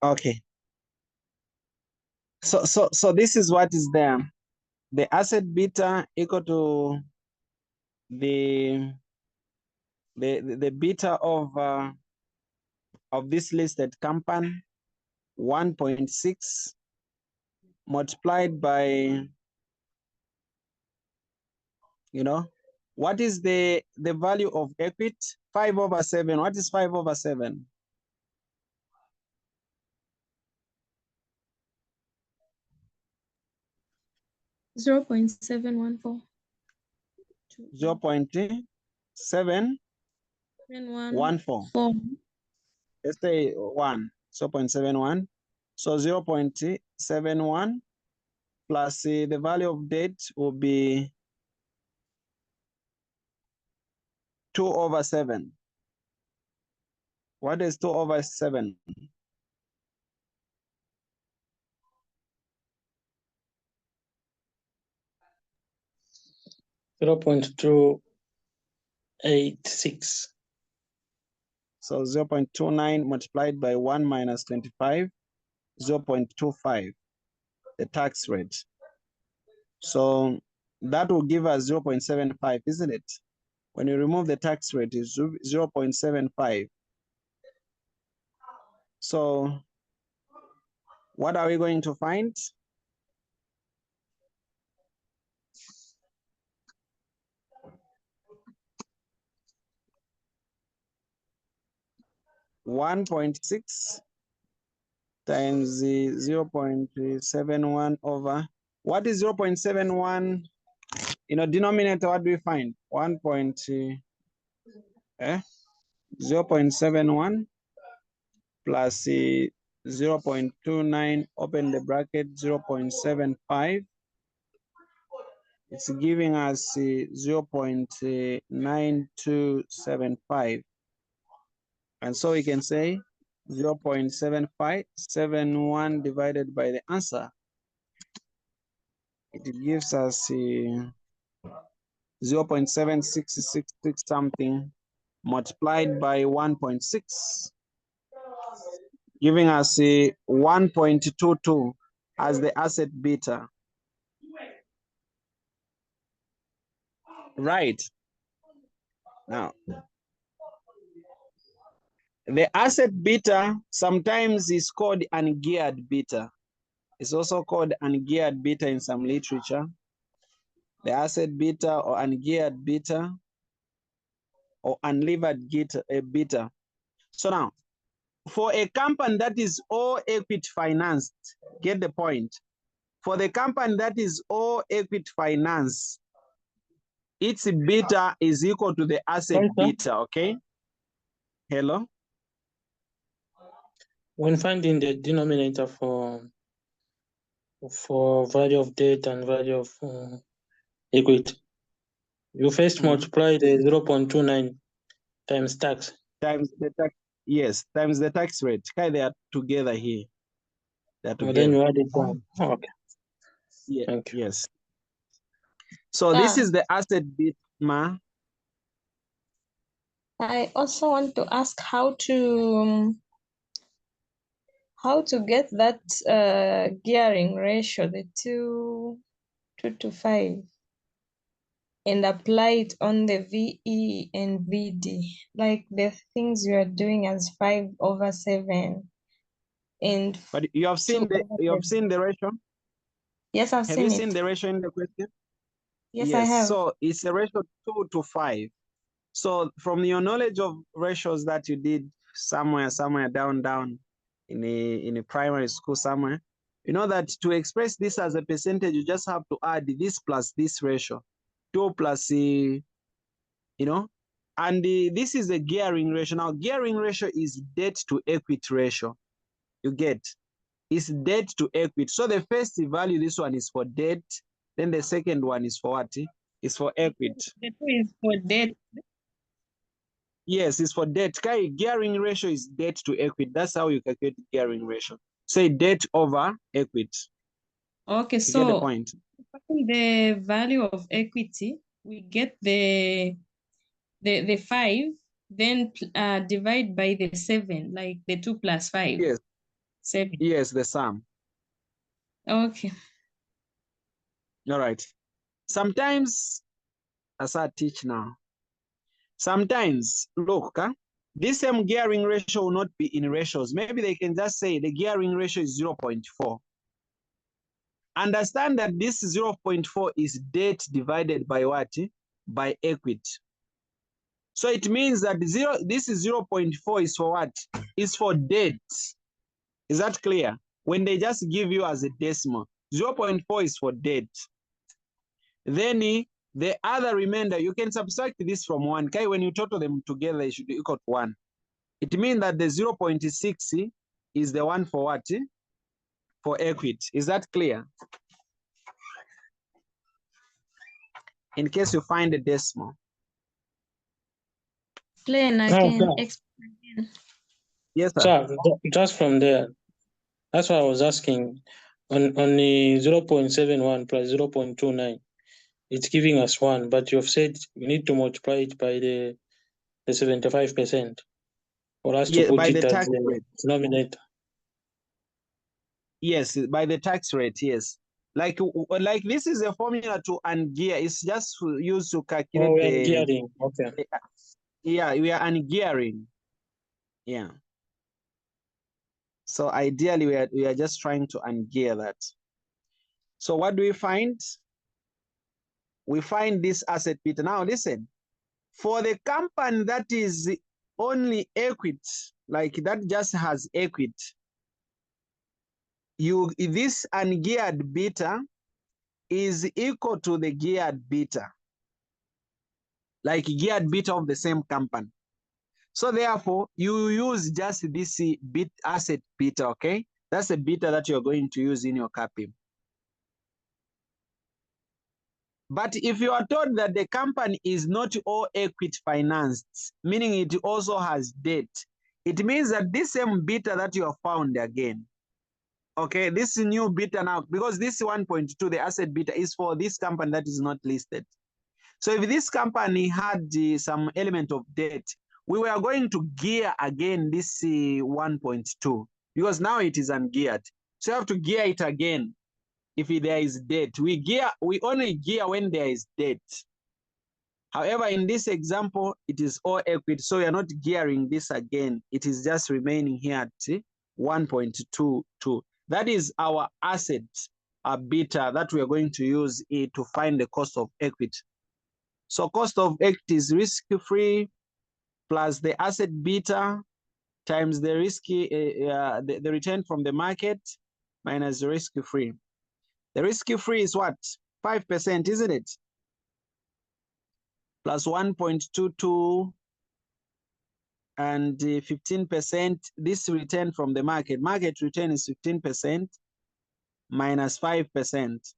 Okay. So this is what is there. The asset beta equal to the beta of this listed company 1.6 multiplied by, what is the value of equity? 5/7. What is 5/7? 0.714. 0.714. Let's say 1, 0.71. So 0.71 plus the value of debt will be 2/7. What is 2/7? 0.286. So 0.29 multiplied by 1 minus 25, 0.25, the tax rate. So that will give us 0.75, isn't it? When you remove the tax rate, it's 0.75. So what are we going to find? $1.6 times the 0.71 over, what is 0.71? Denominator, what do we find? 0.71 plus 0.29, open the bracket, 0.75. It's giving us 0.9275. And so we can say 0.7571 divided by the answer. It gives us 0.7666 something multiplied by 1.6, giving us 1.22 as the asset beta. Right. Now, the asset beta sometimes is called ungeared beta. It's also called ungeared beta in some literature. The asset beta or ungeared beta or unlevered beta. So now, for a company that is all equity financed, get the point. For the company that is all equity financed, its beta is equal to the asset beta, okay? Hello? When finding the denominator for value of debt and value of equity, you first multiply the 0.29 times tax. Times the tax, yes, times the tax rate. They are together here. They're together. Then you add it down. Oh, okay. Yeah, thank you. Yes. So this is the asset beta, Ma. I also want to ask how to get that gearing ratio, the 2 to 5, and apply it on the VE and VD, like the things you are doing as 5/7. And But you have seen the ratio? Yes, I've seen it. Have you seen the ratio in the question? Yes, I have. So it's a ratio 2 to 5. So from your knowledge of ratios that you did somewhere down in a primary school somewhere, you know that to express this as a percentage, you just have to add this plus this ratio, 2 plus, and this is a gearing ratio. Now, gearing ratio is debt to equity ratio. You get, it's debt to equity. So the first value, this one is for debt. Then the second one is for what? It's for equity. The 2 is for debt. Yes, it's for debt. Gearing ratio is debt to equity. That's how you calculate gearing ratio. Say debt over equity. Okay, you get the so point. The value of equity, we get the 5, then divide by the 7, like the 2 plus 5. Yes. 7. Yes, the sum. Okay. All right. Sometimes, as I teach now, sometimes, look, this same gearing ratio will not be in ratios. Maybe they can just say the gearing ratio is 0.4. Understand that this 0.4 is debt divided by what? By equity. So it means that this is 0.4 is for what? Is for debt. Is that clear? When they just give you as a decimal, 0.4 is for debt. Then the other remainder, you can subtract this from 1. Okay, when you total them together, it should be equal to 1. It means that the 0.6 is the one for what? For equity. Is that clear? In case you find a decimal. Explain again. Explain again. Yes, sir. Sir, just from there, that's why I was asking. On the 0.71 plus 0.29, it's giving us 1, but you've said we need to multiply it by the 75% for us to Yeah, put by it the as tax the rate. denominator. Yes, by the tax rate, yes. Like this is a formula to ungear. It's just used to calculate Oh, we are gearing. Okay. Yeah, we are ungearing. Yeah. So ideally, we are just trying to ungear that. So what do we find? We find this asset beta. Now listen, for the company that is only equity, like that just has equity, this ungeared beta is equal to the geared beta, like geared beta of the same company. So therefore, you use just this asset beta, okay? That's the beta that you're going to use in your CAPM. But if you are told that the company is not all equity financed, meaning it also has debt, it means that this same beta that you have found again, okay, this new beta now, because this 1.2, the asset beta, is for this company that is not listed. So if this company had some element of debt, we were going to gear again this 1.2 because now it is ungeared. So you have to gear it again if there is debt. We only gear when there is debt. However, in this example, it is all equity, so we are not gearing this again. It is just remaining here at 1.22. That is our asset beta that we are going to use to find the cost of equity. So cost of equity is risk-free plus the asset beta times the the return from the market minus the risk-free. The risk-free is what? 5%, isn't it? Plus 1.22 and 15%. This return from the market. Market return is 15% minus 5%.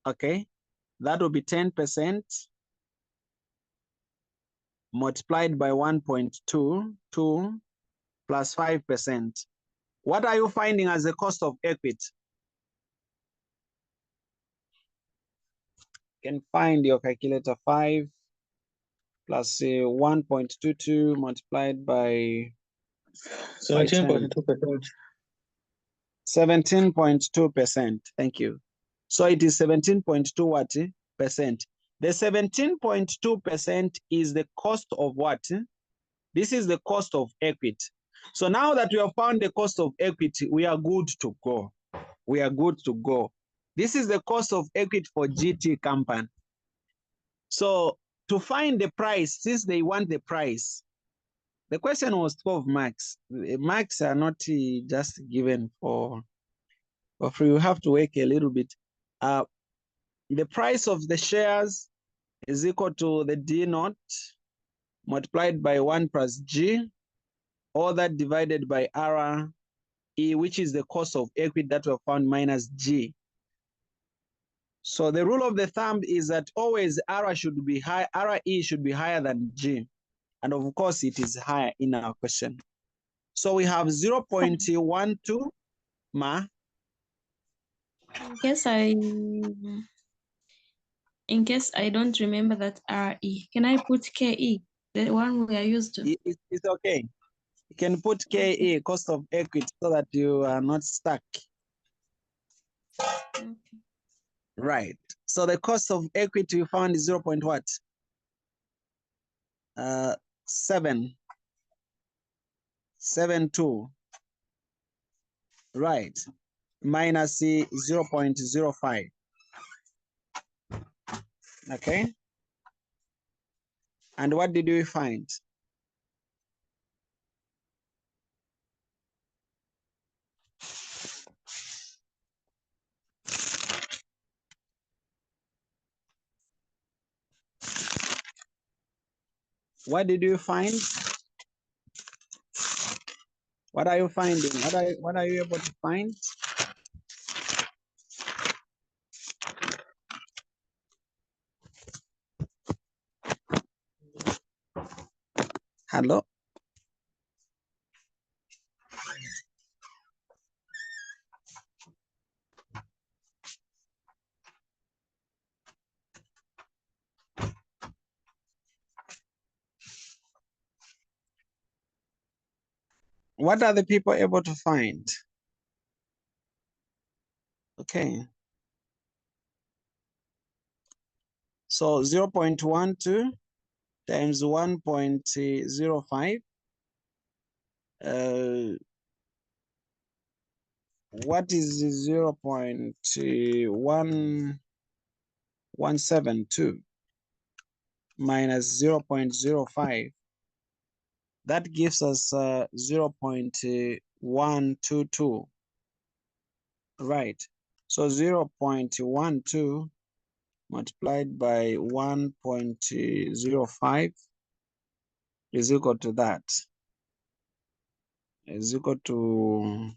Okay, that will be 10%. Multiplied by 1.22 plus 5%. What are you finding as the cost of equity? You can find your calculator. 5 plus 1.22 multiplied by 17.2%. 17.2%. Thank you. So it is 17.2 what percent? The 17.2% is the cost of what? This is the cost of equity. So now that we have found the cost of equity, we are good to go. We are good to go. This is the cost of equity for GT company. So to find the price, since they want the price, the question was 12 marks. Marks are not just given for free. You have to work a little bit. The price of the shares is equal to the D naught multiplied by 1 plus G, all that divided by R E, which is the cost of equity that we have found minus G. So the rule of the thumb is that always R should be high, RE should be higher than G. And of course, it is higher in our question. So we have 0.12, Ma. In case I don't remember that RE, can I put KE, the one we are used to? It's okay. You can put KE, cost of equity, so that you are not stuck. Okay. Right. So the cost of equity we found is 0. What? 772. Right. Minus 0.05. Okay. And what did we find? What did you find? What are you finding? What are you able to find? Hello? What are the people able to find? Okay. So 0.12 times 1.05. What is 0.1172 minus 0.05? That gives us 0.122. Right. So 0.12 multiplied by 1.05 is equal to that. Is equal to,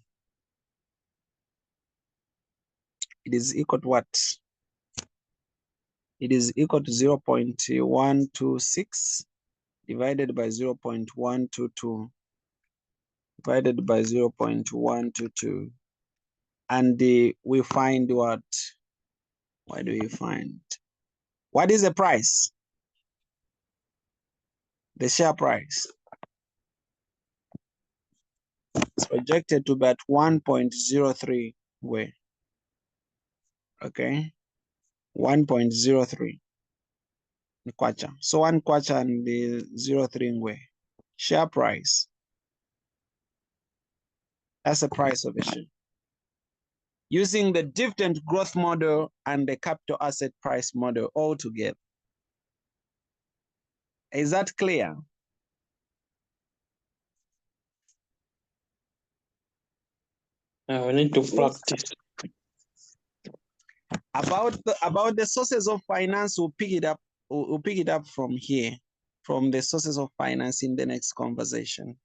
it is equal to what? It is equal to 0.126 divided by 0.122 divided by 0.122. And we find what? What do we find? What is the price? The share price. It's projected to be at 1.03 way. Okay, 1.03 kwacha. So 1 kwacha and the 0.3 way. Share price. That's the price of a share. Using the dividend growth model and the capital asset price model all together. Is that clear? We need to practice. About the sources of finance, we'll pick it up. We'll pick it up from here, from the sources of finance in the next conversation.